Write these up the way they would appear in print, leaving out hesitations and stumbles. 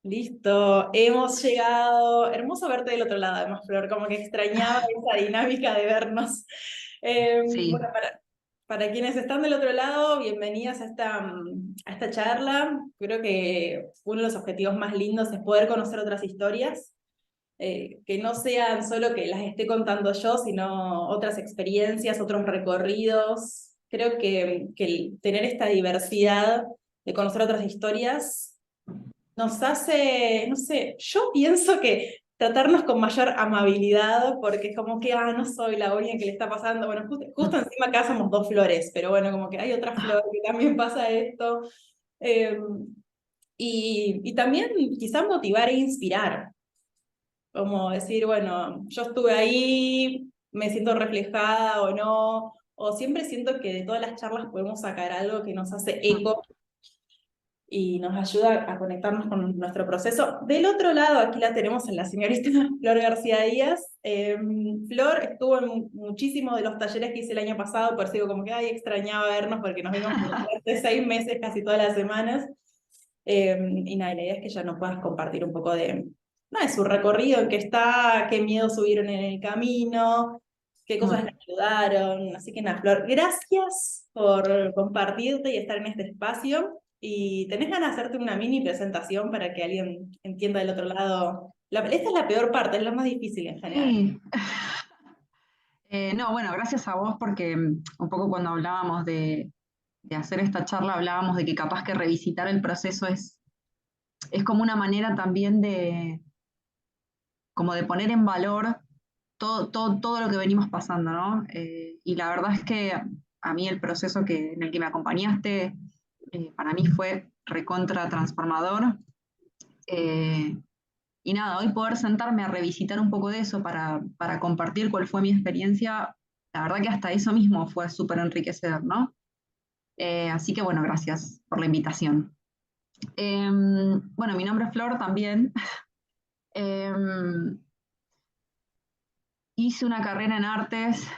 Listo, hemos llegado. Hermoso verte del otro lado, además, Flor, como que extrañaba esa dinámica de vernos. Sí, Bueno, para quienes están del otro lado, bienvenidas a esta charla. Creo que uno de los objetivos más lindos es poder conocer otras historias, que no sean solo que las esté contando yo, sino otras experiencias, otros recorridos. Creo que el tener esta diversidad de conocer otras historias nos hace, no sé, yo pienso que tratarnos con mayor amabilidad, porque es como que, no soy la única que le está pasando. Bueno, justo encima acá somos dos flores, pero bueno, como que hay otra flor que también pasa esto. Eh, y también quizás motivar e inspirar, como decir, bueno, yo estuve ahí, me siento reflejada o no, o siempre siento que de todas las charlas podemos sacar algo que nos hace eco y nos ayuda a conectarnos con nuestro proceso. Del otro lado, aquí la tenemos en la señorita Flor García Díaz. Flor estuvo en muchísimos de los talleres que hice el año pasado, por eso digo como que extrañaba vernos porque nos vimos durante 6 meses, casi todas las semanas. Y nada, la idea es que ya nos puedas compartir un poco de su recorrido, en qué está, qué miedo subieron en el camino, qué cosas le ayudaron. Así que nada, Flor, gracias por compartirte y estar en este espacio. ¿Y tenés ganas de hacerte una mini presentación para que alguien entienda del otro lado? Esta es la peor parte, es lo más difícil en general. sí. No, bueno, gracias a vos porque un poco cuando hablábamos de hacer esta charla, hablábamos de que capaz que revisitar el proceso es como una manera también como de poner en valor todo lo que venimos pasando, ¿no? Y la verdad es que a mí el proceso en el que me acompañaste, para mí fue recontra transformador. Eh, Y nada, hoy poder sentarme a revisitar un poco de eso para compartir cuál fue mi experiencia, la verdad que hasta eso mismo fue súper enriquecedor, ¿no? Así que bueno, gracias por la invitación. Bueno, mi nombre es Flor también. Eh, Hice una carrera en artes,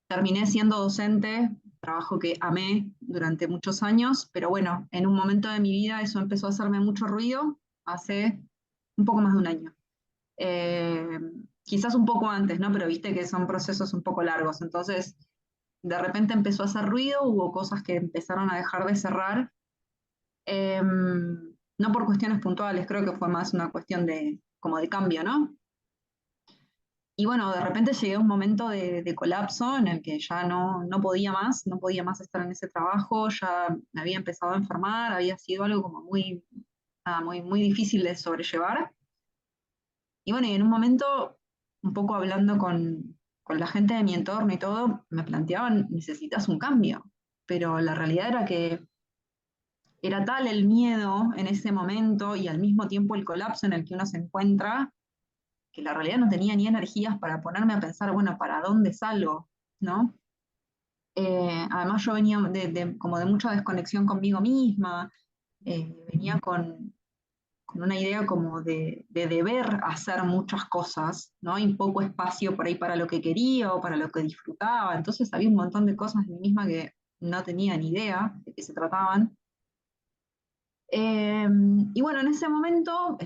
terminé siendo docente, trabajo que amé durante muchos años, pero bueno, en un momento de mi vida eso empezó a hacerme mucho ruido hace un poco más de un año. Eh, Quizás un poco antes, ¿no? Pero viste que son procesos un poco largos. Entonces, de repente empezó a hacer ruido, hubo cosas que empezaron a dejar de cerrar, no por cuestiones puntuales, creo que fue más una cuestión como de cambio, ¿no? Y bueno, de repente llegué a un momento de colapso en el que ya no podía más, no podía más estar en ese trabajo, ya me había empezado a enfermar, había sido algo como muy difícil de sobrellevar. Y bueno, y en un momento, un poco hablando con la gente de mi entorno y todo, me planteaban, necesitas un cambio. Pero la realidad era que era tal el miedo en ese momento y al mismo tiempo el colapso en el que uno se encuentra, que la realidad no tenía ni energías para ponerme a pensar, bueno, ¿para dónde salgo? ¿No? Además yo venía como de mucha desconexión conmigo misma, venía con una idea como de deber hacer muchas cosas, ¿no? Y poco espacio por ahí para lo que quería o para lo que disfrutaba. Entonces había un montón de cosas de mí misma que no tenía ni idea de qué se trataban. Eh, y bueno, en ese momento,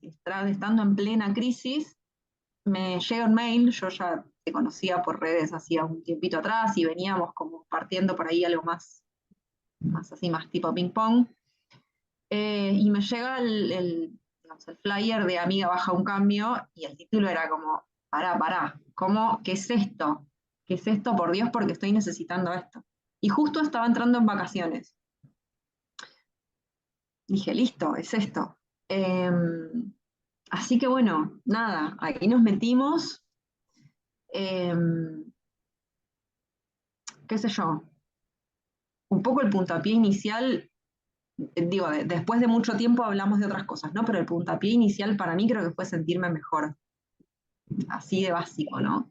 estando en plena crisis, me llega un mail, yo ya te conocía por redes hacía un tiempito atrás y veníamos como partiendo por ahí algo más así, más tipo ping pong. Y me llega digamos, el flyer de Amiga Baja un Cambio y el título era como, pará, ¿cómo? ¿Qué es esto? ¿Qué es esto? Por Dios, porque estoy necesitando esto. Y justo estaba entrando en vacaciones. Dije, listo, es esto. Eh, Así que bueno, nada, ahí nos metimos. Eh, Qué sé yo, un poco el puntapié inicial, digo, después de mucho tiempo hablamos de otras cosas, ¿no? Pero el puntapié inicial para mí creo que fue sentirme mejor, así de básico, ¿no?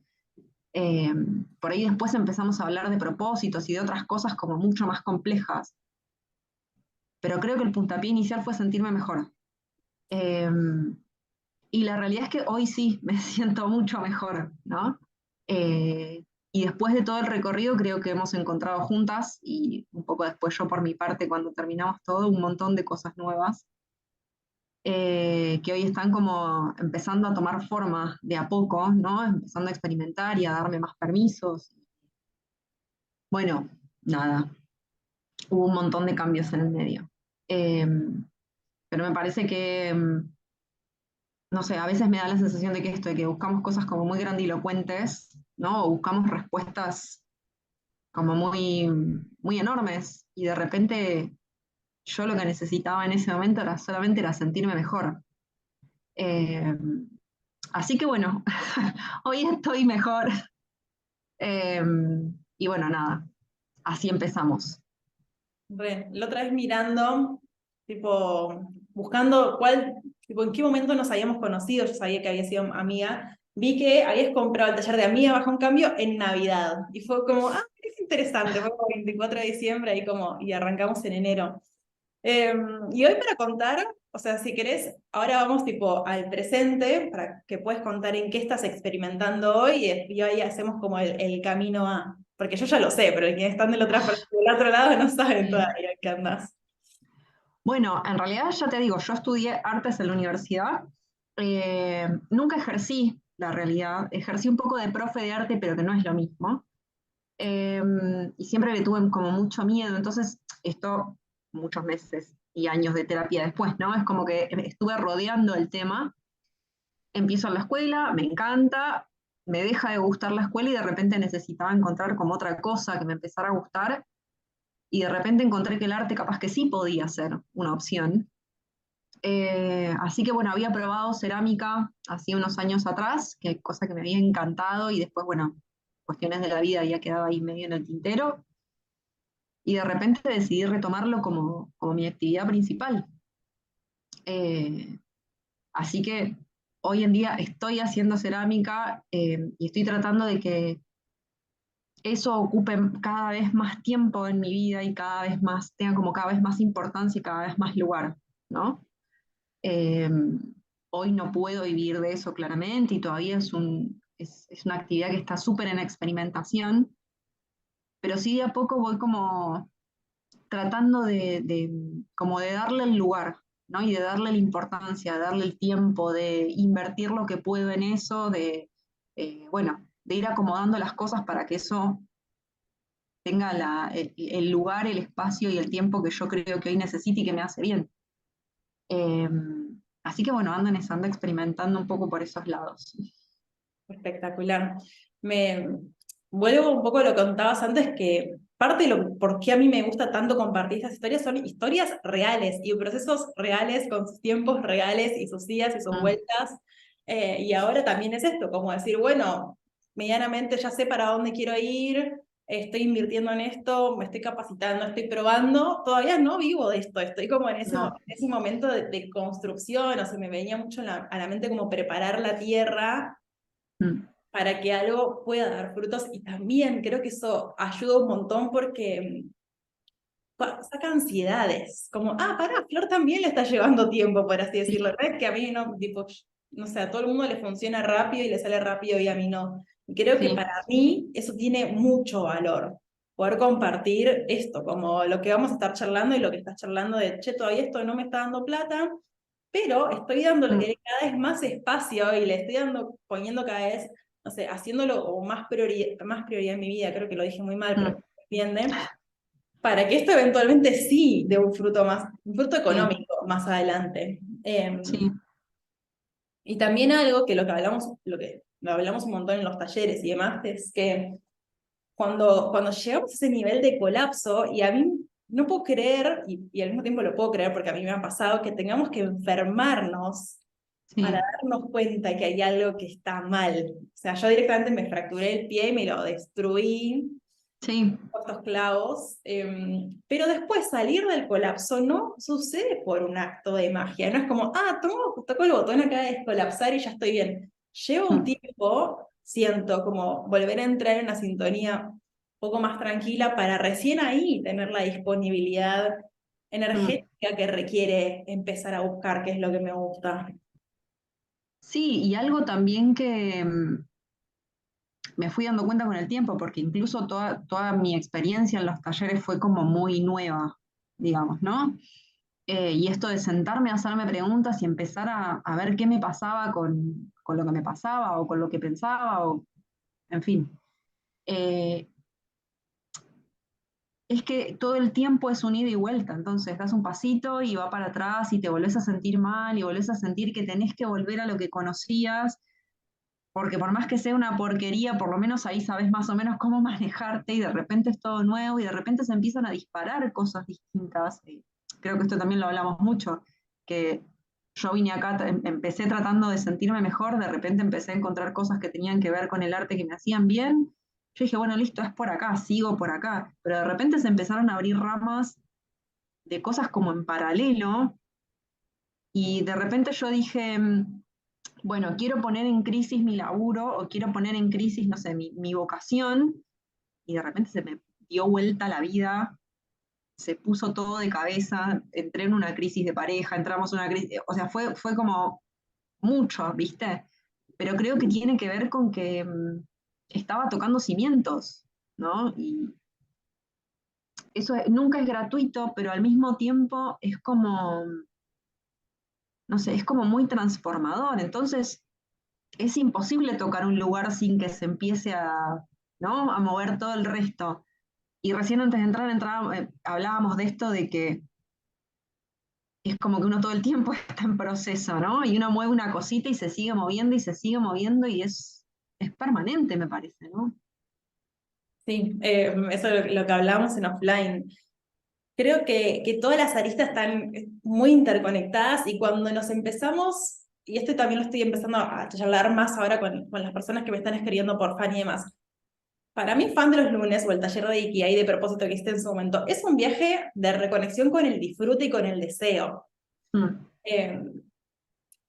Eh, por ahí después empezamos a hablar de propósitos y de otras cosas como mucho más complejas, pero creo que el puntapié inicial fue sentirme mejor. Eh, y la realidad es que hoy sí me siento mucho mejor, ¿no? Y después de todo el recorrido creo que hemos encontrado juntas y un poco después yo por mi parte cuando terminamos todo un montón de cosas nuevas. que hoy están como empezando a tomar forma de a poco, ¿no? Empezando a experimentar y a darme más permisos. Bueno, nada, hubo un montón de cambios en el medio. Eh, pero me parece que, no sé, a veces me da la sensación de que esto, de que buscamos cosas como muy grandilocuentes, ¿no? O buscamos respuestas como muy, muy enormes y de repente yo lo que necesitaba en ese momento era solamente era sentirme mejor. Eh, Así que bueno, hoy estoy mejor. Eh, y bueno, nada, así empezamos. La otra vez mirando, tipo, buscando tipo, en qué momento nos habíamos conocido, yo sabía que había sido amiga, vi que habías comprado el taller de Amiga Bajo un Cambio en Navidad, y fue como, es interesante, fue como 24 de diciembre, ahí como, y arrancamos en enero. Eh, y hoy para contar, o sea, si querés, ahora vamos tipo al presente, para que puedas contar en qué estás experimentando hoy, y ahí hacemos como el camino a, porque yo ya lo sé, pero quienes están del otro lado no saben todavía qué andas. Bueno, en realidad ya te digo, yo estudié artes en la universidad. Nunca ejercí la realidad, ejercí un poco de profe de arte, pero que no es lo mismo. Eh, y siempre le tuve como mucho miedo, entonces esto, muchos meses y años de terapia después, ¿no? Es como que estuve rodeando el tema, empiezo en la escuela, me encanta, me deja de gustar la escuela y de repente necesitaba encontrar como otra cosa que me empezara a gustar y de repente encontré que el arte capaz que sí podía ser una opción. Así que bueno, había probado cerámica hace unos años atrás, que cosa que me había encantado y después, bueno, cuestiones de la vida había quedado ahí medio en el tintero y de repente decidí retomarlo como mi actividad principal. Eh, Así que hoy en día estoy haciendo cerámica y estoy tratando de que eso ocupe cada vez más tiempo en mi vida y cada vez más, tenga como cada vez más importancia y cada vez más lugar, ¿no? Eh, Hoy no puedo vivir de eso claramente y todavía es una actividad que está súper en experimentación, pero sí de a poco voy como tratando como de darle el lugar, ¿no? Y de darle la importancia, de darle el tiempo, de invertir lo que puedo en eso, bueno, de ir acomodando las cosas para que eso tenga el lugar, el espacio y el tiempo que yo creo que hoy necesito y que me hace bien. Eh, Así que bueno, ando en eso, ando experimentando un poco por esos lados. Espectacular. Me vuelvo un poco a lo que contabas antes, que parte de lo por qué a mí me gusta tanto compartir estas historias son historias reales y procesos reales con sus tiempos reales y sus días y sus Mm, vueltas. Y ahora también es esto, como decir, bueno, medianamente ya sé para dónde quiero ir, estoy invirtiendo en esto, me estoy capacitando, estoy probando, todavía no vivo de esto, estoy como en no. en ese momento de construcción, o sea, me venía mucho a la mente como preparar la tierra Mm, para que algo pueda dar frutos y también creo que eso ayuda un montón porque saca ansiedades, como, pará, Flor también le está llevando tiempo, por así decirlo, no es que a mí no, tipo, no sé, a todo el mundo le funciona rápido y le sale rápido y a mí no. Y creo que sí, para mí eso tiene mucho valor, poder compartir esto, como lo que vamos a estar charlando y lo que estás charlando de, che, todavía esto no me está dando plata, pero estoy mm, dándole cada vez más espacio y le estoy poniendo cada vez, no sé, haciéndolo o más prioridad en mi vida, creo que lo dije muy mal, pero mm, ¿me entienden? Para que esto eventualmente sí dé un fruto sí, económico más adelante. sí, Y también algo que lo que lo hablamos un montón en los talleres y demás, es que cuando llegamos a ese nivel de colapso, y a mí no puedo creer, y al mismo tiempo lo puedo creer porque a mí me ha pasado, que tengamos que enfermarnos para sí, darnos cuenta que hay algo que está mal. O sea, yo directamente me fracturé el pie y me lo destruí sí, con estos clavos, pero después salir del colapso no sucede por un acto de magia, no es como, toco el botón acá de descolapsar y ya estoy bien. Lleva un mm, tiempo, siento como volver a entrar en una sintonía un poco más tranquila para recién ahí tener la disponibilidad mm. energética que requiere empezar a buscar qué es lo que me gusta. Sí, y algo también que me fui dando cuenta con el tiempo, porque incluso toda mi experiencia en los talleres fue como muy nueva, digamos, ¿no? Y esto de sentarme a hacerme preguntas y empezar a ver qué me pasaba con lo que me pasaba o con lo que pensaba, o en fin. Eh, es que todo el tiempo es un ida y vuelta, entonces das un pasito y va para atrás y te volvés a sentir mal y volvés a sentir que tenés que volver a lo que conocías, porque por más que sea una porquería, por lo menos ahí sabes más o menos cómo manejarte y de repente es todo nuevo y de repente se empiezan a disparar cosas distintas. Creo que esto también lo hablamos mucho, que yo vine acá, empecé tratando de sentirme mejor, de repente empecé a encontrar cosas que tenían que ver con el arte que me hacían bien. Yo dije, bueno, listo, es por acá, sigo por acá, pero de repente se empezaron a abrir ramas de cosas como en paralelo y de repente yo dije, bueno, quiero poner en crisis mi laburo o quiero poner en crisis, no sé, mi vocación, y de repente se me dio vuelta la vida, se puso todo de cabeza, entré en una crisis de pareja, entramos en una crisis, o sea, fue como mucho, ¿viste? Pero creo que tiene que ver con que estaba tocando cimientos, ¿no? Y eso nunca es gratuito, pero al mismo tiempo es como, no sé, es como muy transformador. Entonces, es imposible tocar un lugar sin que se empiece a, ¿no? A mover todo el resto. Y recién antes de entrar, hablábamos de esto de que es como que uno todo el tiempo está en proceso, ¿no? Y uno mueve una cosita y se sigue moviendo y se sigue moviendo y es permanente, me parece, ¿no? Sí, eso es lo que hablábamos en offline. Creo que todas las aristas están muy interconectadas y cuando nos empezamos, y esto también lo estoy empezando a charlar más ahora con las personas que me están escribiendo por fan y demás. Para mí, fan de los lunes o el taller de Ikigai de propósito que hiciste en su momento, es un viaje de reconexión con el disfrute y con el deseo. Mm, Eh,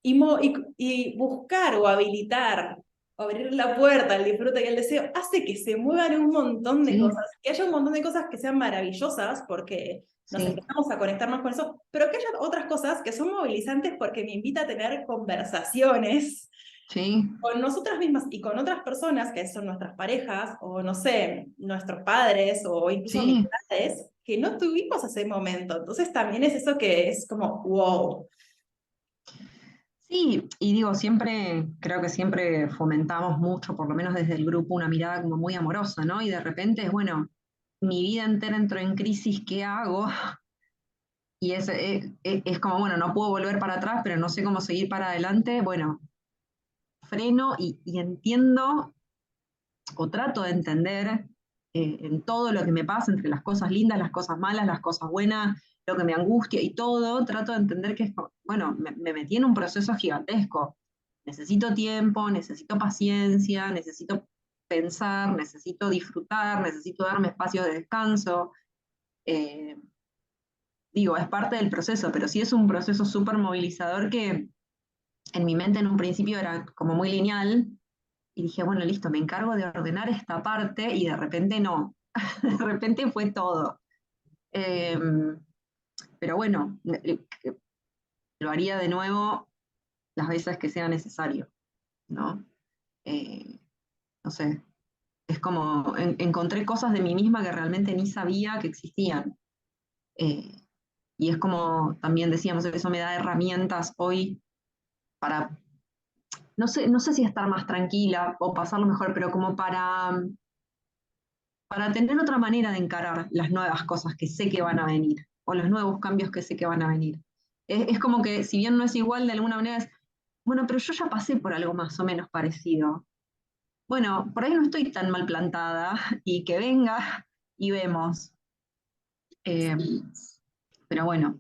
y buscar o habilitar, o abrir la puerta al disfrute y al deseo, hace que se muevan un montón de sí, cosas, que haya un montón de cosas que sean maravillosas porque nos sí, empezamos a conectarnos con eso, pero que haya otras cosas que son movilizantes porque me invita a tener conversaciones sí, con nosotras mismas y con otras personas que son nuestras parejas o no sé, nuestros padres o incluso sí. amistades que no tuvimos ese momento. Entonces también es eso que es como, wow. Sí, y digo, siempre, creo que siempre fomentamos mucho, por lo menos desde el grupo, una mirada como muy amorosa, ¿no? Y de repente es, bueno, mi vida entera entró en crisis, ¿qué hago? Y es como, bueno, no puedo volver para atrás, pero no sé cómo seguir para adelante. Bueno, freno y entiendo o trato de entender en todo lo que me pasa, entre las cosas lindas, las cosas malas, las cosas buenas, lo que me angustia y todo, trato de entender que es, bueno, me metí en un proceso gigantesco. Necesito tiempo, necesito paciencia, necesito pensar, necesito disfrutar, necesito darme espacios de descanso. Eh, digo, es parte del proceso, pero sí es un proceso súper movilizador que en mi mente en un principio era como muy lineal y dije, bueno, listo, me encargo de ordenar esta parte y de repente no, de repente fue todo. Eh, pero bueno, lo haría de nuevo las veces que sea necesario, ¿no? Eh, no sé, es como encontré cosas de mí misma que realmente ni sabía que existían. Eh, y es como también decíamos, eso me da herramientas hoy para, no sé si estar más tranquila o pasarlo mejor, pero como para tener otra manera de encarar las nuevas cosas que sé que van a venir o los nuevos cambios que sé que van a venir. Es como que si bien no es igual, de alguna manera es, bueno, pero yo ya pasé por algo más o menos parecido. Bueno, por ahí no estoy tan mal plantada y que venga y vemos. Eh, pero bueno,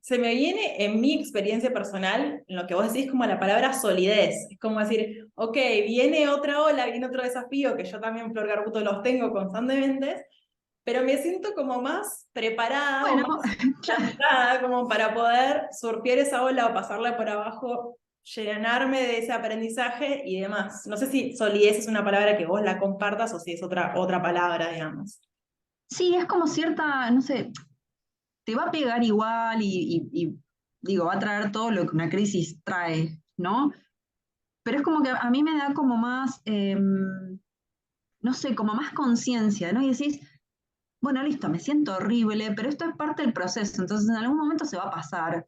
Se me viene en mi experiencia personal, en lo que vos decís, como la palabra solidez. Es como decir, ok, viene otra ola, viene otro desafío, que yo también, Flor Garbuto, los tengo constantemente, pero me siento como más preparada o más bueno, claro. plantada como para poder surfear esa ola o pasarla por abajo, llenarme de ese aprendizaje y demás. No sé si solidez es una palabra que vos la compartas o si es otra palabra, digamos. Sí, es como cierta, no sé, te va a pegar igual digo, va a traer todo lo que una crisis trae, ¿no? Pero es como que a mí me da como más, no sé, como más conciencia, ¿no? Y decís, bueno, listo, me siento horrible, pero esto es parte del proceso, entonces en algún momento se va a pasar,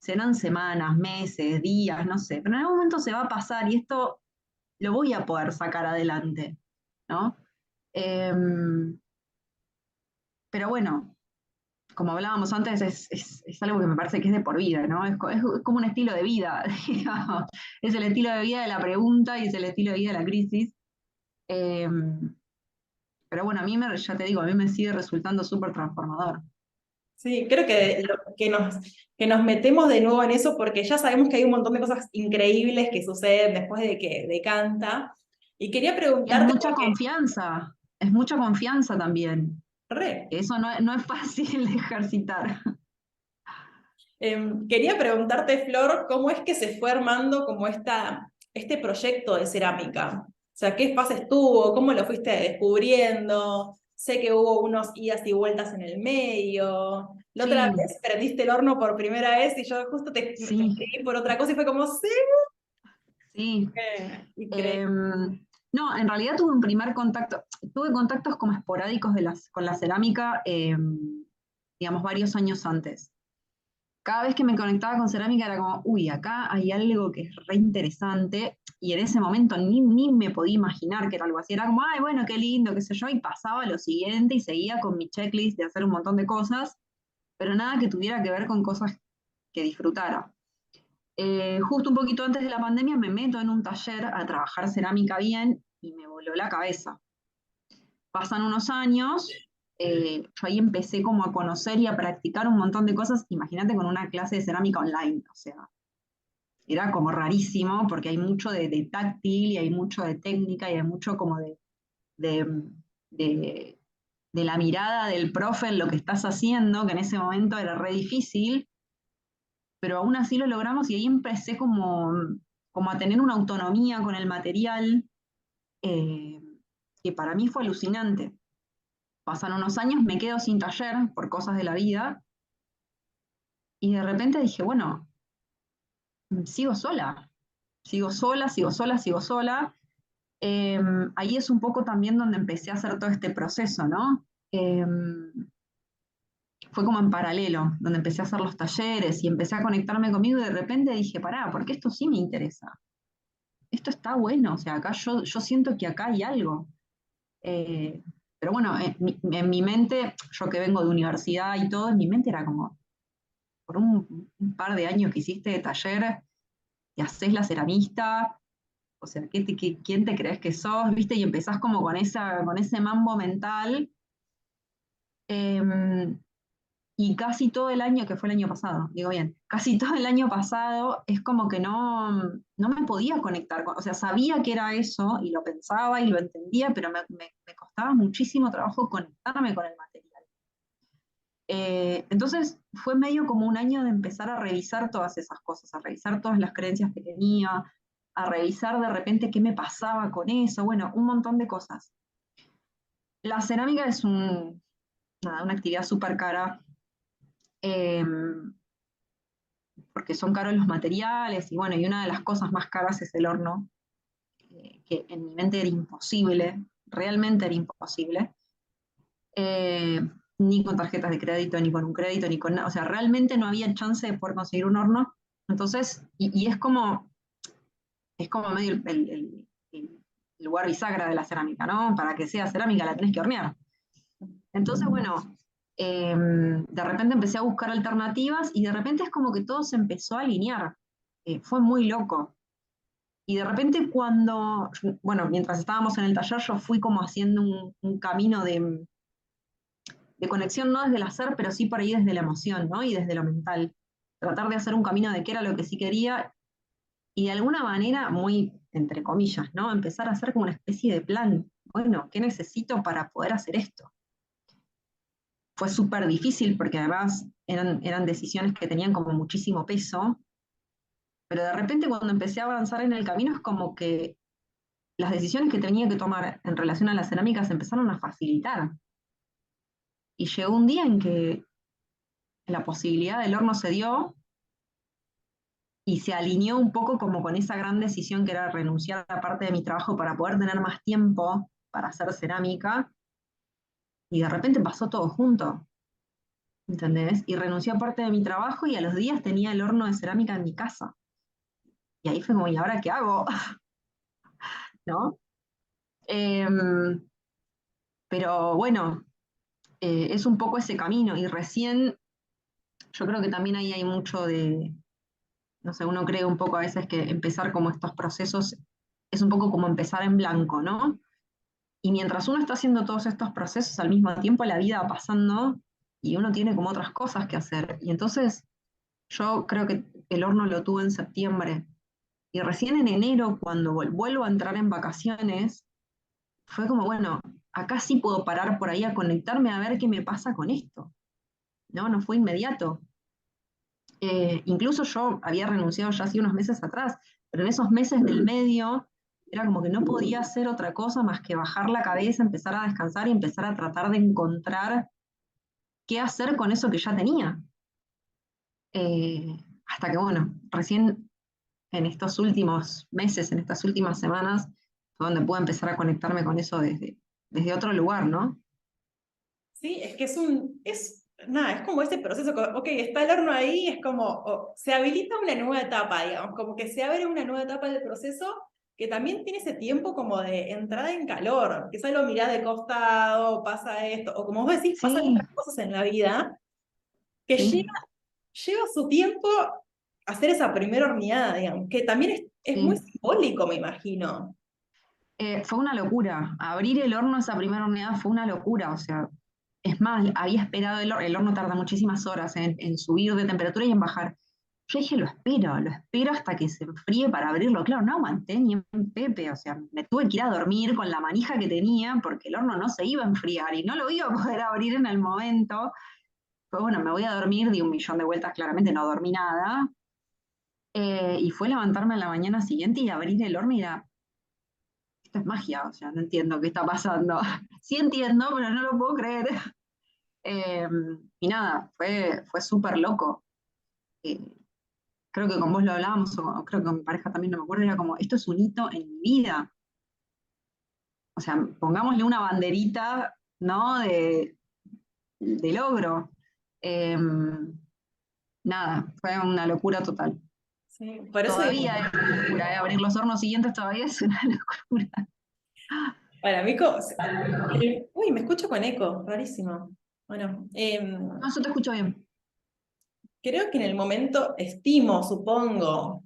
serán semanas, meses, días, no sé, pero en algún momento se va a pasar y esto lo voy a poder sacar adelante, ¿no? Em, pero bueno, como hablábamos antes, es algo que me parece que es de por vida, ¿no? Es como un estilo de vida, digamos. Es el estilo de vida de la pregunta y es el estilo de vida de la crisis. Em, pero bueno, ya te digo, a mí me sigue resultando súper transformador. Sí, creo que nos metemos de nuevo en eso porque ya sabemos que hay un montón de cosas increíbles que suceden después de que decanta. Y quería Y preguntarte, porque es mucha confianza también. re, Eso no es fácil de ejercitar. quería preguntarte, Flor, ¿cómo es que se fue armando como este proyecto de cerámica? O sea, ¿qué fases tuvo? ¿Cómo lo fuiste descubriendo? Sé que hubo unos idas y vueltas en el medio. La otra Sí, vez prendiste el horno por primera vez y yo justo te sí, escribí por otra cosa y fue como, sí, sí. increíble. Em, no, en realidad tuve contactos como esporádicos con la cerámica, digamos, varios años antes. Cada vez que me conectaba con cerámica era como, uy, acá hay algo que es re interesante, y en ese momento ni me podía imaginar que era algo así. Era como, ay, bueno, qué lindo, qué sé yo, y pasaba lo siguiente y seguía con mi checklist de hacer un montón de cosas, pero nada que tuviera que ver con cosas que disfrutara. Justo un poquito antes de la pandemia me meto en un taller a trabajar cerámica bien y me voló la cabeza. Pasan unos años, yo ahí empecé como a conocer y a practicar un montón de cosas, imagínate con una clase de cerámica online, o sea, era como rarísimo porque hay mucho de táctil y hay mucho de técnica y hay mucho como de, de, de la mirada del profe en lo que estás haciendo, que en ese momento era re difícil, pero aún así lo logramos y ahí empecé como a tener una autonomía con el material eh, que para mí fue alucinante. Pasan unos años, me quedo sin taller por cosas de la vida y de repente dije, bueno, sigo sola, sigo sola, sigo sola, sigo sola. Eh, ahí es un poco también donde empecé a hacer todo este proceso, ¿no? Fue como en paralelo, donde empecé a hacer los talleres y empecé a conectarme conmigo y de repente dije, pará, porque esto sí me interesa. Esto está bueno, o sea, acá yo siento que acá hay algo. Eh, pero bueno, en mi mente, yo que vengo de universidad y todo, en mi mente era como, por un par de años que hiciste de taller, y haces la ceramista, o sea, ¿quién te crees que sos? ¿Viste? Y empezás como con ese mambo mental, eh, y casi todo el año, que fue el año pasado, digo bien, casi todo el año pasado es como que no me podía conectar o sea, sabía que era eso y lo pensaba y lo entendía, pero me costaba muchísimo trabajo conectarme con el material. Entonces fue medio como un año de empezar a revisar todas esas cosas, a revisar todas las creencias que tenía, a revisar de repente qué me pasaba con eso, bueno, un montón de cosas. La cerámica es nada, una actividad súper cara, eh, porque son caros los materiales y bueno, y una de las cosas más caras es el horno, que en mi mente era imposible, realmente era imposible, eh, ni con tarjetas de crédito, ni con un crédito, ni con nada, o sea, realmente no había chance de poder conseguir un horno, entonces, y es como medio el lugar bisagra de la cerámica, ¿no? Para que sea cerámica la tenés que hornear. Entonces, bueno, de repente empecé a buscar alternativas y de repente es como que todo se empezó a alinear. Fue muy loco. Y de repente bueno, mientras estábamos en el taller, yo fui como haciendo un camino de conexión, no desde el hacer, pero sí por ahí desde la emoción, ¿no? Y desde lo mental. Tratar de hacer un camino de qué era lo que sí quería y de alguna manera, muy entre comillas, ¿no? Empezar a hacer como una especie de plan. Bueno, ¿qué necesito para poder hacer esto? Fue súper difícil porque además eran decisiones que tenían como muchísimo peso, pero de repente cuando empecé a avanzar en el camino es como que las decisiones que tenía que tomar en relación a las cerámicas se empezaron a facilitar. Y llegó un día en que la posibilidad del horno se dio y se alineó un poco como con esa gran decisión que era renunciar a parte de mi trabajo para poder tener más tiempo para hacer cerámica. Y de repente pasó todo junto, ¿entendés? Y renuncié a parte de mi trabajo y a los días tenía el horno de cerámica en mi casa. Y ahí fue como, ¿y ahora qué hago? ¿No? Em, pero bueno, es un poco ese camino y recién yo creo que también ahí hay mucho de, no sé, uno cree un poco a veces que empezar como estos procesos es un poco como empezar en blanco, ¿no? Y mientras uno está haciendo todos estos procesos al mismo tiempo, la vida va pasando y uno tiene como otras cosas que hacer. Y entonces yo creo que el horno lo tuve en septiembre y recién en enero, cuando vuelvo a entrar en vacaciones, fue como, bueno, acá sí puedo parar por ahí a conectarme a ver qué me pasa con esto. No, no fue inmediato. Incluso yo había renunciado ya hace unos meses atrás, pero en esos meses del medio era como que no podía hacer otra cosa más que bajar la cabeza, empezar a descansar y empezar a tratar de encontrar qué hacer con eso que ya tenía. Hasta que, bueno, recién en estos últimos meses, en estas últimas semanas, fue donde pude empezar a conectarme con eso desde otro lugar, ¿no? Sí, es que nada, es como ese proceso, ok, está el horno ahí, es como, se habilita una nueva etapa, digamos, como que se abre una nueva etapa del proceso que también tiene ese tiempo como de entrada en calor, que lo mirás de costado, pasa esto, o como vos decís, pasan Sí, otras cosas en la vida, que sí, lleva su tiempo hacer esa primera horneada, digamos, que también es muy sí. simbólico, me imagino. Fue una locura. Abrir el horno esa primera horneada fue una locura. O sea, es más, había esperado el horno tarda muchísimas horas en subir de temperatura y en bajar. Yo dije, lo espero hasta que se enfríe para abrirlo. Claro, no aguanté ni un pepe. O sea, me tuve que ir a dormir con la manija que tenía porque el horno no se iba a enfriar y no lo iba a poder abrir en el momento. Pues bueno, me voy a dormir, di un millón de vueltas, claramente no dormí nada. Y fue levantarme a la mañana siguiente y abrir el horno y era, esto es magia, o sea, no entiendo qué está pasando. Sí entiendo, pero no lo puedo creer. Eh, y nada, fue súper loco. Eh, Creo que con vos lo hablábamos, o creo que con mi pareja también, no me acuerdo, era como, esto es un hito en mi vida. O sea, pongámosle una banderita, ¿no? De logro. Eh, Nada, fue una locura total. Sí, por eso digo, Todavía es una locura, ¿eh? Abrir los hornos siguientes todavía es una locura. para mí, uy, me escucho con eco, rarísimo. Bueno, No, yo te escucho bien. creo que en el momento, estimo, supongo,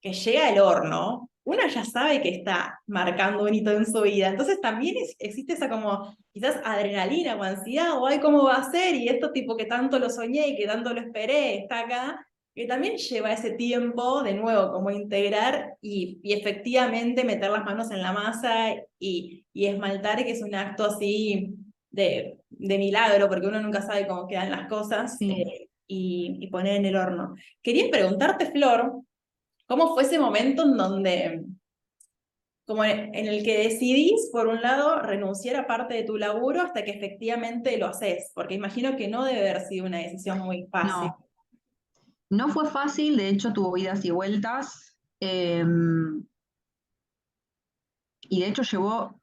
que llega el horno, uno ya sabe que está marcando un hito en su vida. Entonces también existe esa como quizás adrenalina o ansiedad, o ay, ¿cómo va a ser? Y esto tipo que tanto lo soñé y que tanto lo esperé, está acá, que también lleva ese tiempo de nuevo como integrar y efectivamente meter las manos en la masa y esmaltar, que es un acto así de milagro, porque uno nunca sabe cómo quedan las cosas, Sí. y poner en el horno. Quería preguntarte, Flor, ¿cómo fue ese momento en donde, como en el que decidís, por un lado, renunciar a parte de tu laburo hasta que efectivamente lo haces? Porque imagino que no debe haber sido una decisión muy fácil. No, no fue fácil, de hecho tuvo idas y vueltas. Y de hecho llevó,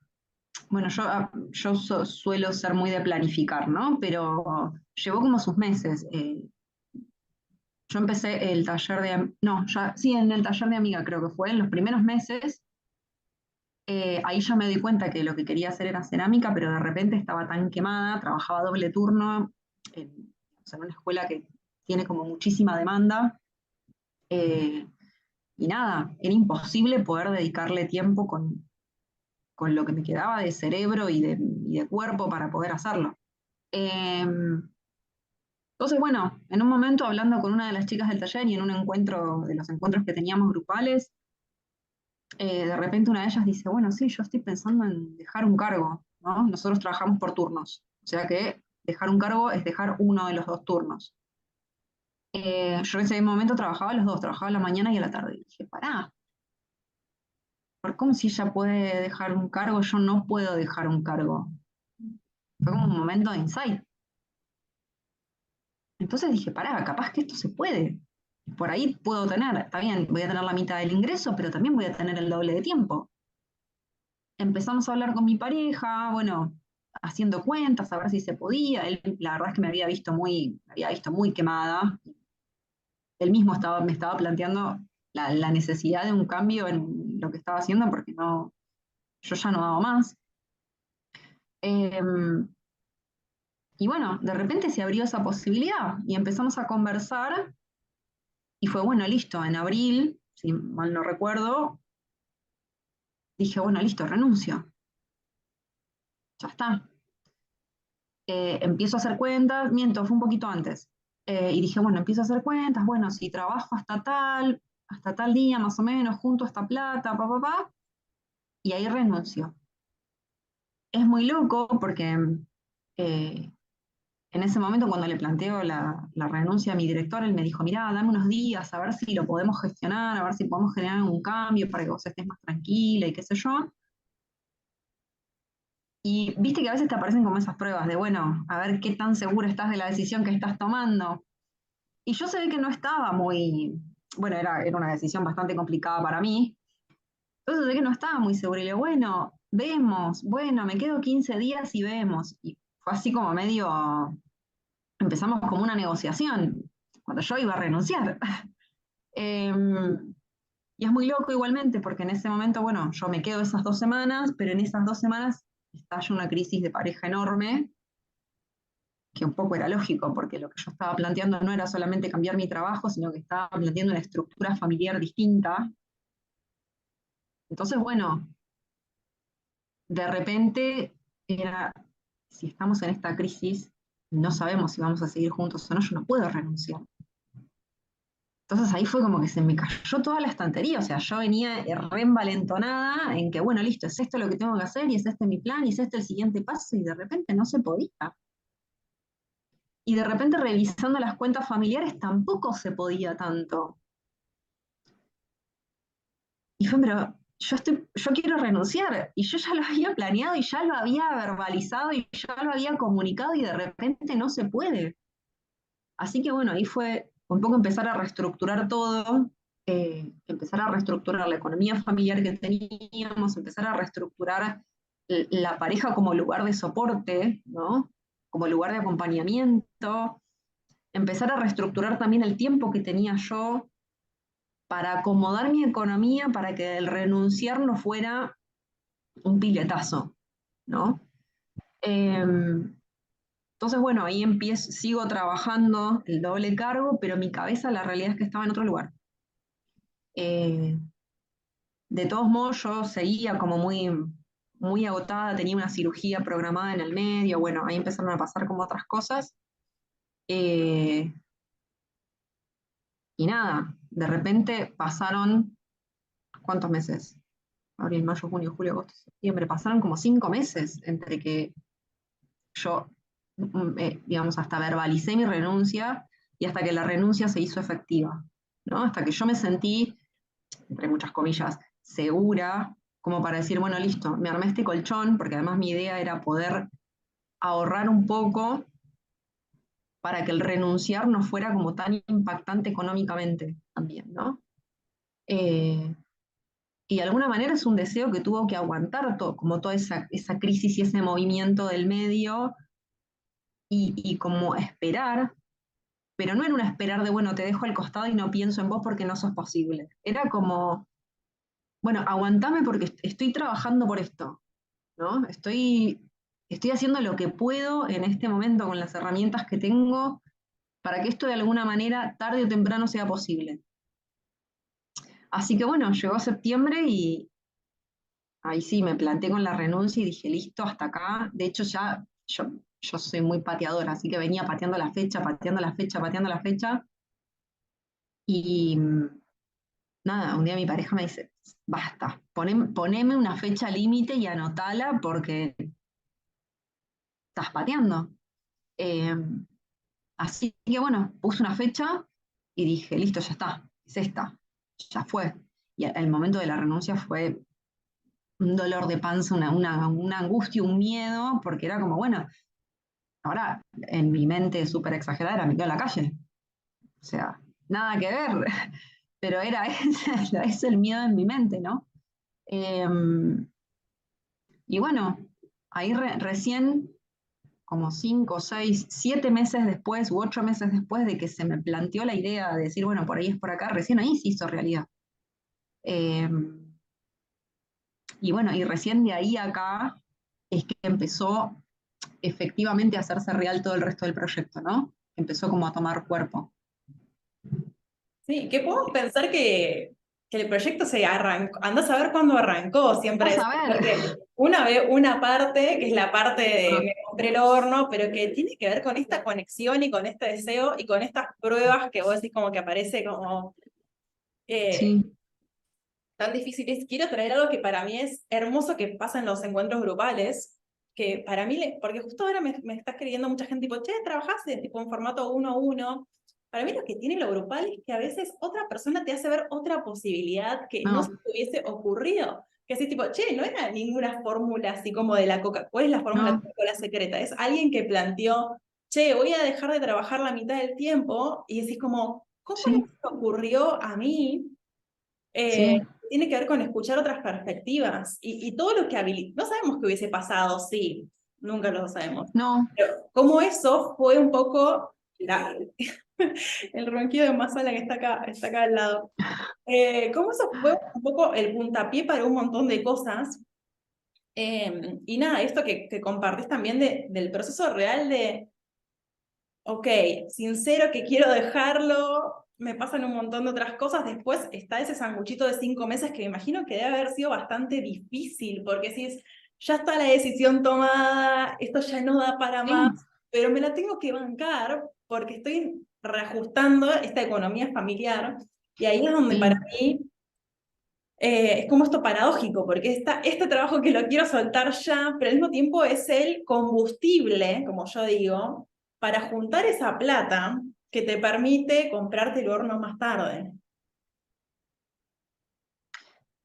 bueno, yo suelo ser muy de planificar, ¿no? Pero llevó como sus meses. Yo empecé el taller no, ya, sí, en el taller de amiga creo que fue, en los primeros meses. Ahí ya me di cuenta que lo que quería hacer era cerámica, pero de repente estaba tan quemada, trabajaba doble turno, o sea, en una escuela que tiene como muchísima demanda. eh, y nada, era imposible poder dedicarle tiempo con lo que me quedaba de cerebro y de cuerpo para poder hacerlo. Eh, entonces, bueno, en un momento hablando con una de las chicas del taller y en un encuentro, de los encuentros que teníamos grupales, de repente una de ellas dice, bueno, sí, yo estoy pensando en dejar un cargo, ¿no? Nosotros trabajamos por turnos, o sea que dejar un cargo es dejar uno de los dos turnos. Yo en ese momento trabajaba los dos, trabajaba a la mañana y a la tarde. Y dije, pará, ¿por cómo si ella puede dejar un cargo, yo no puedo dejar un cargo? Fue como un momento de insight. Entonces dije, pará, capaz que esto se puede. Por ahí puedo tener, está bien, voy a tener la mitad del ingreso, pero también voy a tener el doble de tiempo. Empezamos a hablar con mi pareja, bueno, haciendo cuentas, a ver si se podía. Él, la verdad es que me había visto muy quemada. Él mismo me estaba planteando la necesidad de un cambio en lo que estaba haciendo porque no, yo ya no daba más. Eh, y bueno, de repente se abrió esa posibilidad y empezamos a conversar y fue, bueno, listo, en abril, si mal no recuerdo, dije, bueno, listo, renuncio, ya está. Empiezo a hacer cuentas, miento, fue un poquito antes. Y dije, bueno, empiezo a hacer cuentas, bueno, si trabajo hasta tal día más o menos, junto esta plata, y ahí renuncio. Es muy loco porque eh, en ese momento cuando le planteo la renuncia a mi director, él me dijo, mirá, dame unos días a ver si lo podemos gestionar, a ver si podemos generar un cambio para que vos estés más tranquila y qué sé yo. Y viste que a veces te aparecen como esas pruebas de, bueno, a ver qué tan seguro estás de la decisión que estás tomando. Y yo se ve que no estaba muy, bueno, era una decisión bastante complicada para mí. Entonces se ve que no estaba muy segura. Y le digo, bueno, vemos, bueno, me quedo 15 días y vemos. Y fue así como medio, empezamos como una negociación, cuando yo iba a renunciar. Y es muy loco igualmente, porque en ese momento, bueno, yo me quedo esas 2 semanas, pero en esas 2 semanas estalla una crisis de pareja enorme, que un poco era lógico, porque lo que yo estaba planteando no era solamente cambiar mi trabajo, sino que estaba planteando una estructura familiar distinta. Entonces, bueno, de repente era, si estamos en esta crisis, no sabemos si vamos a seguir juntos o no, yo no puedo renunciar. Entonces ahí fue como que se me cayó toda la estantería, o sea, yo venía re envalentonada en que, bueno, listo, es esto lo que tengo que hacer y es este mi plan y es este el siguiente paso y de repente no se podía. Y de repente revisando las cuentas familiares tampoco se podía tanto. Y fue, pero yo quiero renunciar y yo ya lo había planeado y ya lo había verbalizado y ya lo había comunicado y de repente no se puede. Así que bueno, ahí fue un poco empezar a reestructurar todo, empezar a reestructurar la economía familiar que teníamos, empezar a reestructurar la pareja como lugar de soporte, ¿no? Como lugar de acompañamiento, empezar a reestructurar también el tiempo que tenía yo para acomodar mi economía para que el renunciar no fuera un piletazo, ¿no? Entonces, bueno, ahí empiezo, sigo trabajando el doble cargo, pero mi cabeza la realidad es que estaba en otro lugar. Eh, de todos modos, yo seguía como muy agotada, tenía una cirugía programada en el medio, bueno, ahí empezaron a pasar como otras cosas. Eh, y nada, de repente pasaron, ¿cuántos meses? Abril, mayo, junio, julio, agosto, septiembre, pasaron como 5 meses entre que yo, digamos, hasta verbalicé mi renuncia y hasta que la renuncia se hizo efectiva, ¿no? Hasta que yo me sentí, entre muchas comillas, segura, como para decir, bueno, listo, me armé este colchón, porque además mi idea era poder ahorrar un poco para que el renunciar no fuera como tan impactante económicamente también, ¿no? Eh, y de alguna manera es un deseo que tuvo que aguantar todo, como toda esa crisis y ese movimiento del medio y como esperar, pero no era un esperar de, bueno, te dejo al costado y no pienso en vos porque no sos posible. Era como, bueno, aguantame porque estoy trabajando por esto, ¿no? Estoy haciendo lo que puedo en este momento con las herramientas que tengo para que esto de alguna manera, tarde o temprano, sea posible. Así que bueno, llegó septiembre y ahí sí me planté con la renuncia y dije, listo, hasta acá. De hecho, ya yo soy muy pateadora, así que venía pateando la fecha, pateando la fecha, pateando la fecha. Y nada, un día mi pareja me dice, basta, poneme una fecha límite y anotala porque estás pateando. Eh, Así que bueno, puse una fecha y dije, listo, ya está, es esta, ya fue. Y el momento de la renuncia fue un dolor de panza, una angustia, un miedo, porque era como, bueno, ahora en mi mente súper exagerada, me quedo en la calle. O sea, nada que ver, pero era ese, es el miedo en mi mente, ¿no? Eh, y bueno, ahí recién, como 5, 6, 7 meses después u 8 meses después de que se me planteó la idea de decir, bueno, por ahí es por acá, recién ahí se hizo realidad. Eh, y bueno, y recién de ahí a acá es que empezó efectivamente a hacerse real todo el resto del proyecto, ¿no? Empezó como a tomar cuerpo. Sí, que podemos pensar que el proyecto se arrancó, andás a ver cuándo arrancó, siempre Vas es, a ver. porque una ve una parte, que es la parte de me compré el horno, pero que tiene que ver con esta conexión y con este deseo y con estas pruebas que vos decís como que aparece como eh, Sí, tan difíciles. Quiero traer algo que para mí es hermoso que pasa en los encuentros grupales, que para mí, porque justo ahora me está escribiendo mucha gente tipo, che, ¿trabajás de tipo en formato 1-1? Para mí lo que tiene lo grupal es que a veces otra persona te hace ver otra posibilidad que no se no, te hubiese ocurrido. Que así tipo, che, no era ninguna fórmula así como de la Coca, ¿cuál es la fórmula de no, la Coca-Cola secreta? Es alguien que planteó, che, voy a dejar de trabajar la mitad del tiempo, y decís como, ¿cómo no sí, se me ocurrió a mí? sí, Tiene que ver con escuchar otras perspectivas y todo lo que habilita. No sabemos qué hubiese pasado, sí, nunca lo sabemos. no, Pero como eso fue un poco el ronquido de Masala que está acá al lado. Como eso fue un poco el puntapié para un montón de cosas. Y nada, esto que compartís también del proceso real de, ok, sincero que quiero dejarlo, me pasan un montón de otras cosas, después está ese sanguchito de 5 meses que me imagino que debe haber sido bastante difícil, porque si es, ya está la decisión tomada, esto ya no da para más, sí, pero me la tengo que bancar porque estoy reajustando esta economía familiar, y ahí es donde para sí. mí es como esto paradójico, porque este trabajo que lo quiero soltar ya, pero al mismo tiempo es el combustible, como yo digo, para juntar esa plata que te permite comprarte el horno más tarde.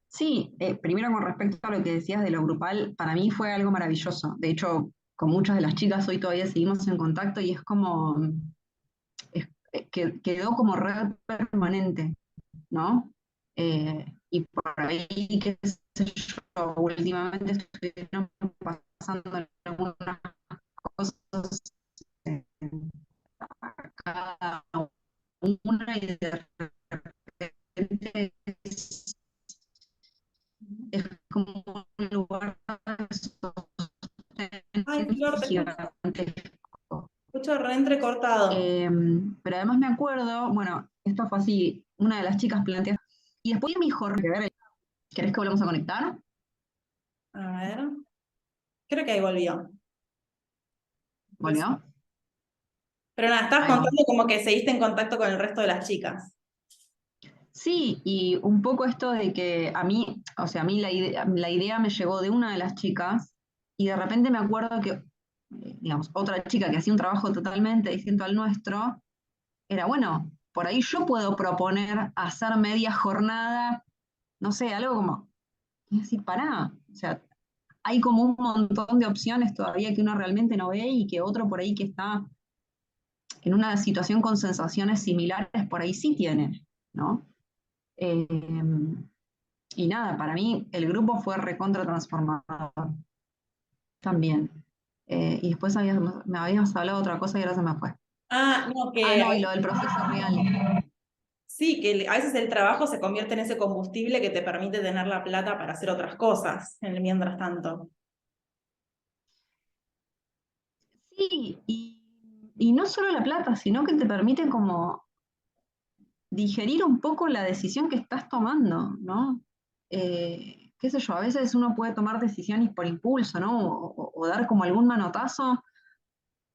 Sí, primero con respecto a lo que decías de lo grupal, para mí fue algo maravilloso. De hecho, con muchas de las chicas hoy todavía seguimos en contacto y es como, que quedó como red permanente, ¿no? Y por ahí, qué sé yo, últimamente estuvieron pasando algunas cosas en cada una y de repente es como un lugar Ay, Flor, gigantesco. te escucho re entrecortado. Pero además me acuerdo, bueno, esto fue así, una de las chicas plantea, y después de mi jornada, ¿querés que volvamos a conectar? A ver, creo que ahí volvió. Pues, ¿Volvió? pero nada, estabas Ahí va. contando como que seguiste en contacto con el resto de las chicas. Sí, y un poco esto de que a mí, o sea, a mí la idea me llegó de una de las chicas, y de repente me acuerdo que, digamos, otra chica que hacía un trabajo totalmente distinto al nuestro, era, bueno, por ahí yo puedo proponer hacer media jornada, no sé, algo como, y decir, pará, o sea, hay como un montón de opciones todavía que uno realmente no ve y que otro por ahí que está en una situación con sensaciones similares por ahí sí tiene, ¿no? Eh, y nada, para mí el grupo fue recontra transformador también. Y después me habías hablado de otra cosa y ahora se me fue. Ah, no, Ah, que no, y lo del proceso real. sí, que a veces el trabajo se convierte en ese combustible que te permite tener la plata para hacer otras cosas en el mientras tanto. Sí, y no solo la plata, sino que te permite como digerir un poco la decisión que estás tomando, ¿no? Qué sé yo, a veces uno puede tomar decisiones por impulso, ¿no? O dar como algún manotazo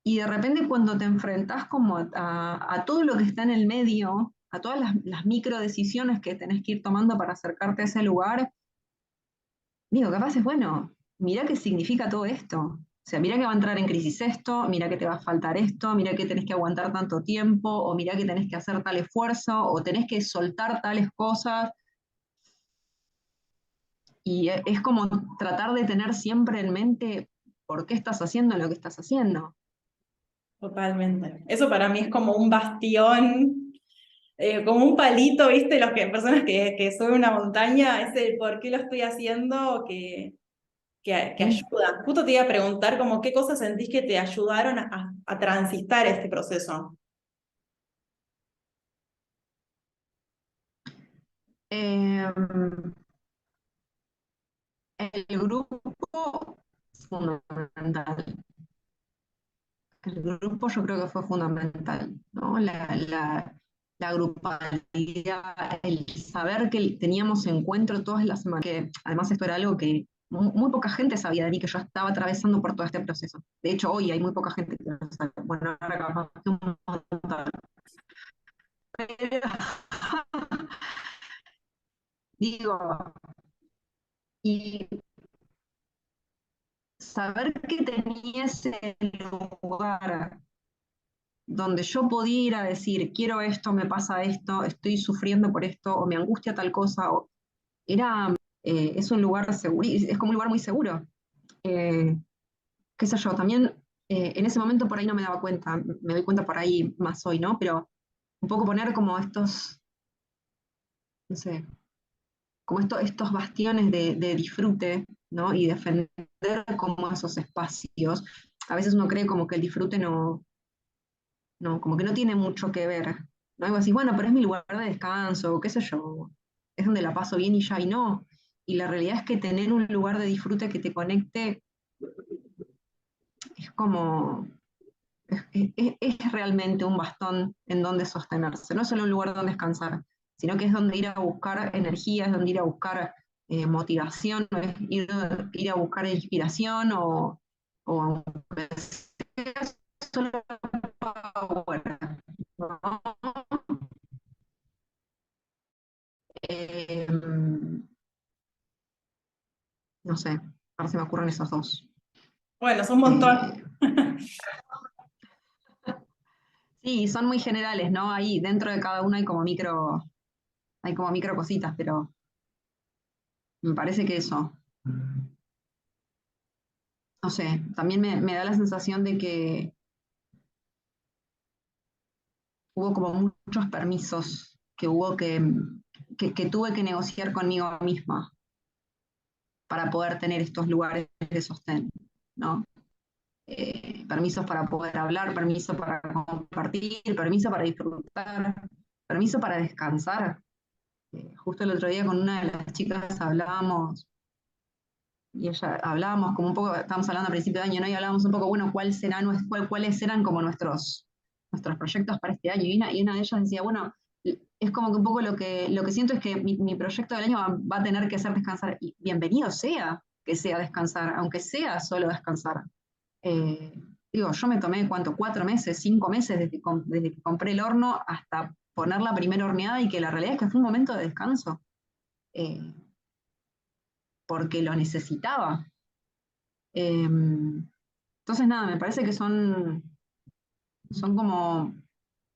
y de repente cuando te enfrentás como a todo lo que está en el medio, a todas las micro decisiones que tenés que ir tomando para acercarte a ese lugar, digo, capaz es bueno, mirá qué significa todo esto. O sea, mirá que va a entrar en crisis esto, mirá que te va a faltar esto, mirá que tenés que aguantar tanto tiempo, o mirá que tenés que hacer tal esfuerzo, o tenés que soltar tales cosas. Y es como tratar de tener siempre en mente por qué estás haciendo lo que estás haciendo. Totalmente. Eso para mí es como un bastión, como un palito, ¿viste? Los que personas que suben una montaña, es el por qué lo estoy haciendo, que que ayuda. Justo te iba a preguntar como qué cosas sentís que te ayudaron a transitar este proceso. Eh, el grupo fundamental. El grupo yo creo que fue fundamental, ¿no? La grupalidad, el saber que teníamos encuentro todas las semanas, que además esto era algo que muy poca gente sabía de mí, que yo estaba atravesando por todo este proceso. De hecho, hoy hay muy poca gente que lo sabe. Bueno, ahora capaz que un montón. Pero, digo, y saber que tenía ese lugar donde yo podía ir a decir, quiero esto, me pasa esto, estoy sufriendo por esto, o me angustia tal cosa, es un lugar seguro, es como un lugar muy seguro. Eh, qué sé yo, también en ese momento por ahí no me daba cuenta, me doy cuenta por ahí más hoy, ¿no? Pero un poco poner como estos, no sé, como estos bastiones de disfrute, ¿no? Y defender como esos espacios. A veces uno cree como que el disfrute no, como que no tiene mucho que ver. ¿No? Algo así, bueno, pero es mi lugar de descanso, qué sé yo, es donde la paso bien y ya, y no. Y la realidad es que tener un lugar de disfrute que te conecte es como, es realmente un bastón en donde sostenerse. No es solo un lugar donde descansar, sino que es donde ir a buscar energía, es donde ir a buscar motivación, es ir a buscar inspiración o aunque sea solo power, ¿no? Eh, no sé, ahora se me ocurren esos dos. Bueno, es un montón. Eh, sí, son muy generales, ¿no? Ahí dentro de cada uno hay como micro cositas, pero me parece que eso, no sé, también me da la sensación de que hubo como muchos permisos que que tuve que negociar conmigo misma para poder tener estos lugares de sostén, ¿no? Permisos para poder hablar, permiso para compartir, permiso para disfrutar, permiso para descansar. Justo el otro día con una de las chicas y ella hablábamos como un poco, estábamos hablando a principio de año, ¿no? Y hablábamos un poco, bueno, cuáles eran como nuestros proyectos para este año. Y una de ellas decía, bueno, es como que un poco lo que siento es que mi proyecto del año va a tener que ser descansar. Y bienvenido sea que sea descansar, aunque sea solo descansar. Eh, digo, yo me tomé, ¿cuánto? 4 meses, 5 meses desde que compré el horno hasta poner la primera horneada y que la realidad es que fue un momento de descanso, eh, porque lo necesitaba. Entonces, nada, me parece que son como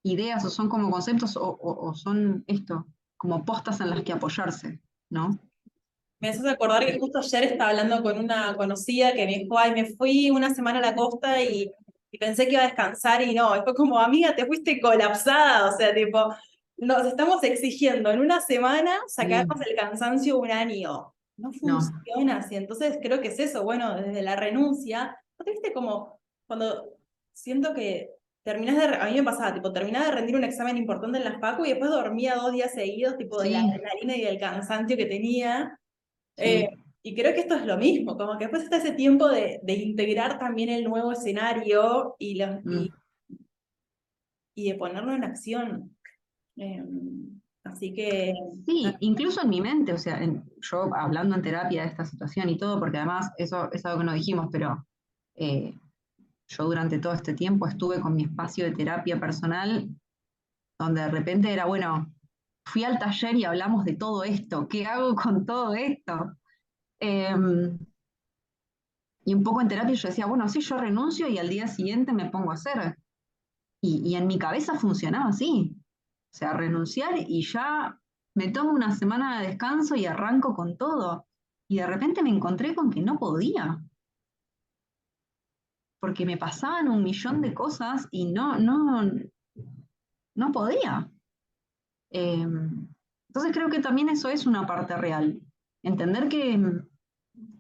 ideas o son como conceptos o son esto, como postas en las que apoyarse, ¿no? Me haces acordar que justo ayer estaba hablando con una conocida que me dijo, ay, me fui una semana a la costa y pensé que iba a descansar y no, y fue como, amiga, te fuiste colapsada, o sea, tipo, nos estamos exigiendo en una semana Sí, sacarnos el cansancio un año. No no, funciona así, entonces creo que es eso, bueno, desde la renuncia, ¿no te viste como cuando siento que a mí me pasaba, tipo, terminaba de rendir un examen importante en la facu y después dormía 2 días seguidos, tipo, de la sí, adrenalina y del cansancio que tenía. Eh, sí. y creo que esto es lo mismo, como que después está ese tiempo de integrar también el nuevo escenario Mm. y de ponerlo en acción. Eh, así que, Sí, incluso en mi mente, o sea, yo hablando en terapia de esta situación y todo, porque además eso es algo que no dijimos, pero eh, yo durante todo este tiempo estuve con mi espacio de terapia personal, donde de repente era, bueno, fui al taller y hablamos de todo esto, ¿qué hago con todo esto? Eh, y un poco en terapia yo decía, bueno, sí, yo renuncio y al día siguiente me pongo a hacer. Y en mi cabeza funcionaba así. O sea, renunciar y ya me tomo una semana de descanso y arranco con todo. Y de repente me encontré con que no podía, porque me pasaban un millón de cosas y no podía. Entonces creo que también eso es una parte real. Entender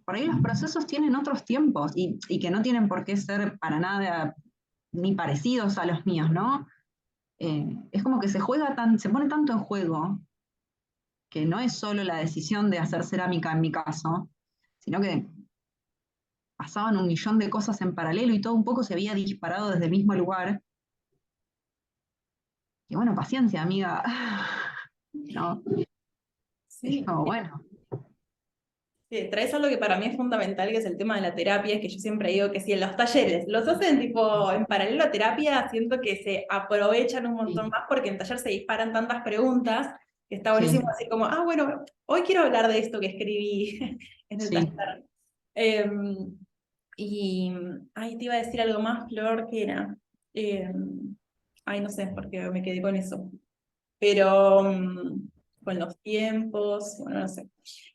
por ahí los procesos tienen otros tiempos y que no tienen por qué ser para nada ni parecidos a los míos, ¿no? Es como que se pone tanto en juego que no es solo la decisión de hacer cerámica en mi caso, sino que pasaban un millón de cosas en paralelo y todo un poco se había disparado desde el mismo lugar. Y bueno, paciencia, amiga. No, es Sí. como, bueno, Sí, traes algo que para mí es fundamental, que es el tema de la terapia, es que yo siempre digo que si en los talleres los hacen tipo en paralelo a terapia, siento que se aprovechan un montón sí, más porque en taller se disparan tantas preguntas, que está buenísimo sí, así como, bueno, hoy quiero hablar de esto que escribí en el sí. taller. Y, te iba a decir algo más, Flor, que era, no sé, porque me quedé con eso. Pero con los tiempos, bueno, no sé,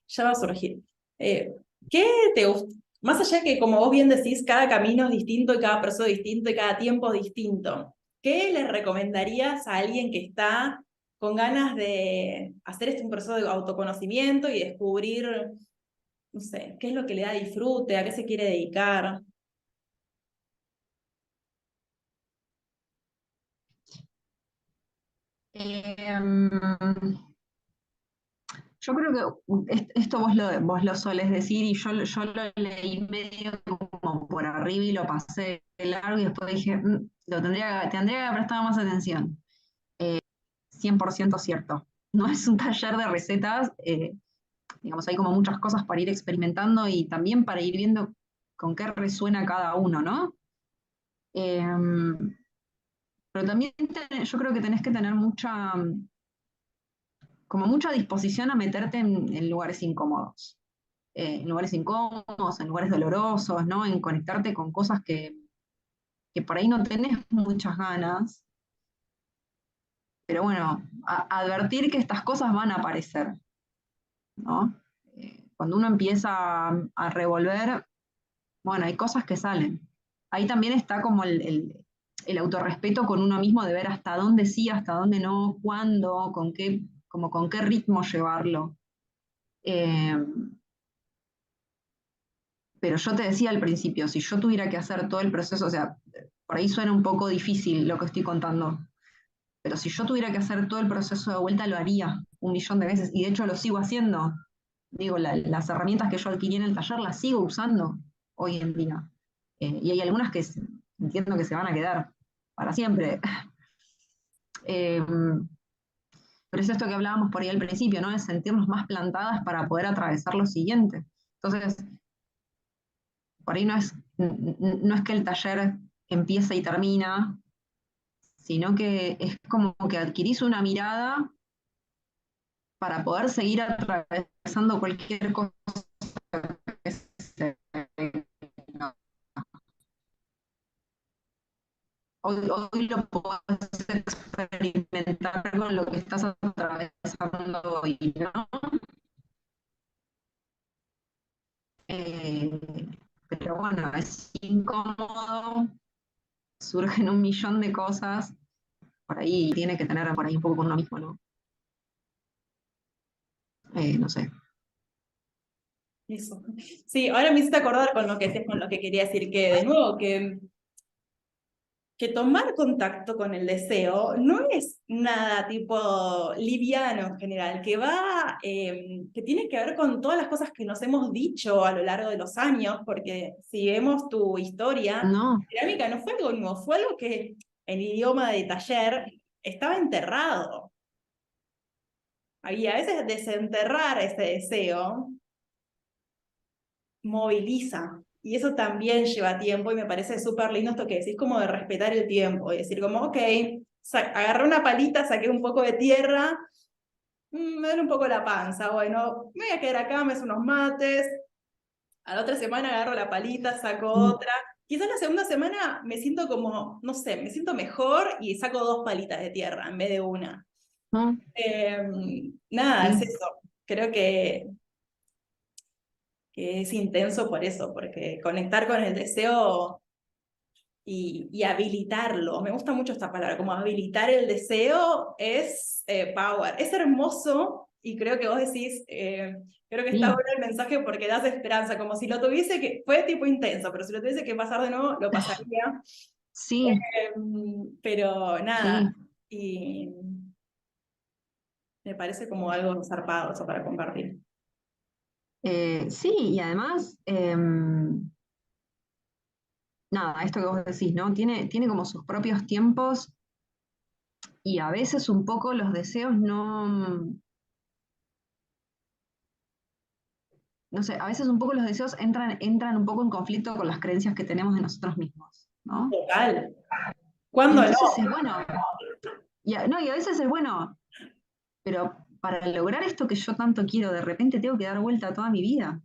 ya va a surgir. Eh, ¿Qué te gusta? Más allá de que, como vos bien decís, cada camino es distinto y cada proceso es distinto y cada tiempo es distinto, ¿qué le recomendarías a alguien que está con ganas de hacer un proceso de autoconocimiento y descubrir, no sé, qué es lo que le da disfrute, a qué se quiere dedicar? Em, yo creo que esto vos lo solés decir y yo lo leí medio como por arriba y lo pasé de largo y después dije, tendría que haber prestado más atención". 100% cierto. No es un taller de recetas, digamos, hay como muchas cosas para ir experimentando y también para ir viendo con qué resuena cada uno, ¿no? Pero también yo creo que tenés que tener como mucha disposición a meterte en lugares incómodos. En lugares incómodos, en lugares dolorosos, ¿no? En conectarte con cosas que por ahí no tenés muchas ganas, pero bueno, advertir que estas cosas van a aparecer, ¿no? Cuando uno empieza a revolver, bueno, hay cosas que salen. Ahí también está como el autorrespeto con uno mismo de ver hasta dónde sí, hasta dónde no, cuándo, como con qué ritmo llevarlo. Eh, pero yo te decía al principio, si yo tuviera que hacer todo el proceso, o sea, por ahí suena un poco difícil lo que estoy contando, pero si yo tuviera que hacer todo el proceso de vuelta, lo haría un millón de veces, y de hecho lo sigo haciendo. Digo, las herramientas que yo adquirí en el taller las sigo usando hoy en día. Y hay algunas que entiendo que se van a quedar para siempre. Eh, pero es esto que hablábamos por ahí al principio, ¿no? Es sentirnos más plantadas para poder atravesar lo siguiente. Entonces, por ahí no es que el taller empieza y termina, sino que es como que adquirís una mirada para poder seguir atravesando cualquier cosa que se venga. Hoy lo puedes experimentar con lo que estás atravesando hoy, ¿no? Eh, pero bueno, es incómodo, surgen un millón de cosas, por ahí tiene que tener por ahí un poco con uno mismo, ¿no? No sé. Eso. Sí, ahora me hiciste acordar con lo que decías, con lo que quería decir, que de nuevo, que tomar contacto con el deseo no es nada tipo liviano en general, que tiene que ver con todas las cosas que nos hemos dicho a lo largo de los años, porque si vemos tu historia, No, cerámica no fue algo nuevo, fue algo que en idioma de taller estaba enterrado. Y a veces desenterrar ese deseo moviliza. Y eso también lleva tiempo y me parece súper lindo esto que decís, como de respetar el tiempo y decir como, ok, agarré una palita, saqué un poco de tierra, me duele un poco la panza, bueno, me voy a quedar acá, me hago unos mates, a la otra semana agarro la palita, saco otra. Quizás la segunda semana me siento como, no sé, me siento mejor y saco dos palitas de tierra en vez de una. no, Nada, es sí. eso. Creo que es intenso por eso, porque conectar con el deseo y habilitarlo. Me gusta mucho esta palabra, como habilitar el deseo es power. Es hermoso y creo que vos decís, creo que está Sí, bueno el mensaje porque das esperanza, como si lo tuviese que, fue tipo intenso, pero si lo tuviese que pasar de nuevo, lo pasaría. sí, Pero nada, sí. y me parece como algo zarpado eso para compartir. Sí, y además, nada, esto que vos decís, ¿no? Tiene como sus propios tiempos y a veces un poco los deseos no sé, a veces un poco los deseos entran un poco en conflicto con las creencias que tenemos de nosotros mismos, ¿no? Total. ¿Cuándo Entonces es no? bueno, no, y a veces es bueno, pero para lograr esto que yo tanto quiero, de repente tengo que dar vuelta a toda mi vida.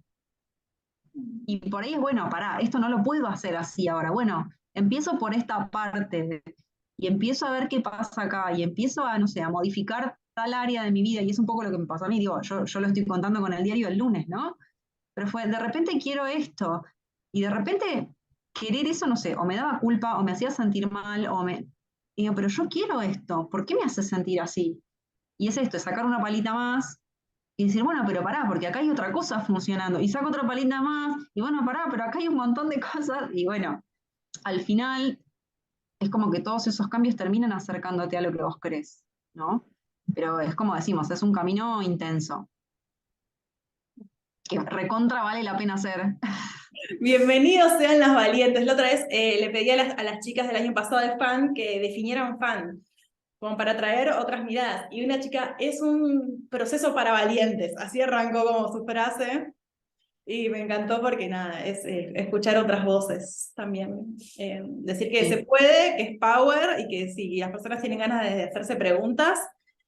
Y por ahí es bueno, pará, esto no lo puedo hacer así ahora. Bueno, empiezo por esta parte y empiezo a ver qué pasa acá y empiezo a, no sé, a modificar tal área de mi vida. Y es un poco lo que me pasó a mí, digo, yo lo estoy contando con el diario el lunes, ¿no? Pero fue, de repente quiero esto y de repente querer eso, no sé, o me daba culpa o me hacía sentir mal y digo, pero yo quiero esto, ¿por qué me hace sentir así? Y es esto, es sacar una palita más y decir, bueno, pero pará, porque acá hay otra cosa funcionando. Y saco otra palita más, y bueno, pará, pero acá hay un montón de cosas. Y bueno, al final es como que todos esos cambios terminan acercándote a lo que vos crees, ¿no? Pero es como decimos, es un camino intenso, que recontra vale la pena hacer. Bienvenidos sean las valientes. La otra vez le pedí a las chicas del año pasado de fan que definieran fan, como para traer otras miradas. Y una chica, es un proceso para valientes. Así arrancó como su frase. Y me encantó porque nada, es escuchar otras voces también. Decir que se Sí. puede, que es power y que si las personas tienen ganas de hacerse preguntas.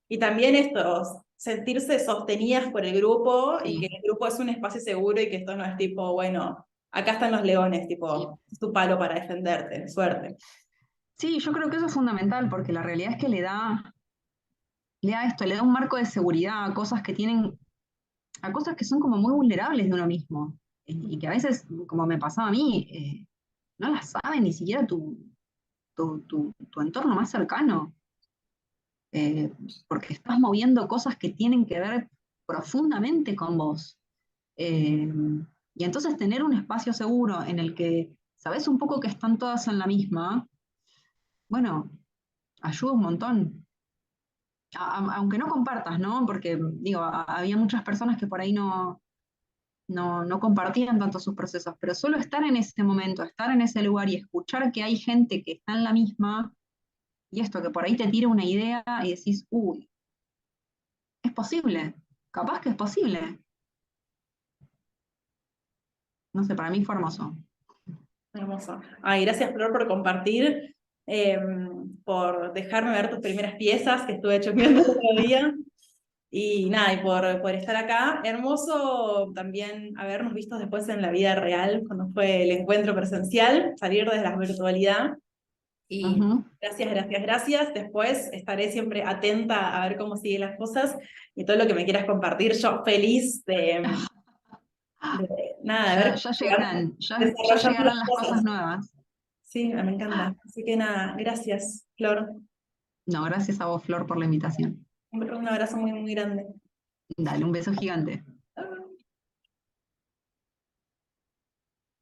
Y también esto, sentirse sostenidas por el grupo y que Sí, el grupo es un espacio seguro y que esto no es tipo, bueno, acá están los leones, sí. tipo, es tu palo para defenderte, suerte. Sí, yo creo que eso es fundamental porque la realidad es que le da esto, le da un marco de seguridad a cosas que tienen, a cosas que son como muy vulnerables de uno mismo y que a veces, como me pasaba a mí, no las sabe ni siquiera tu entorno más cercano, eh, porque estás moviendo cosas que tienen que ver profundamente con vos. Eh, y entonces tener un espacio seguro en el que sabes un poco que están todas en la misma, bueno, ayuda un montón. Aunque no compartas, ¿no? Porque, digo, había muchas personas que por ahí no compartían tanto sus procesos, pero solo estar en ese momento, estar en ese lugar y escuchar que hay gente que está en la misma, y esto que por ahí te tira una idea y decís, uy, es posible, capaz que es posible. No sé, para mí fue hermoso. Hermoso. Ay, gracias, Flor, por compartir, por dejarme ver tus primeras piezas que estuve chusmeando el otro día. Y nada, y por estar acá. Hermoso también habernos visto después en la vida real, cuando fue el encuentro presencial, salir desde la virtualidad. Y Ujú. gracias, gracias, gracias. Después estaré siempre atenta a ver cómo siguen las cosas y todo lo que me quieras compartir. Yo feliz de nada, de Ya, ver ya que sigan llegarán, ya desarrollando las llegarán las cosas cosas. nuevas. Sí, me encanta. Así que nada, gracias, Flor. No, gracias a vos, Flor, por la invitación. Un abrazo muy, muy grande. Dale, un beso gigante.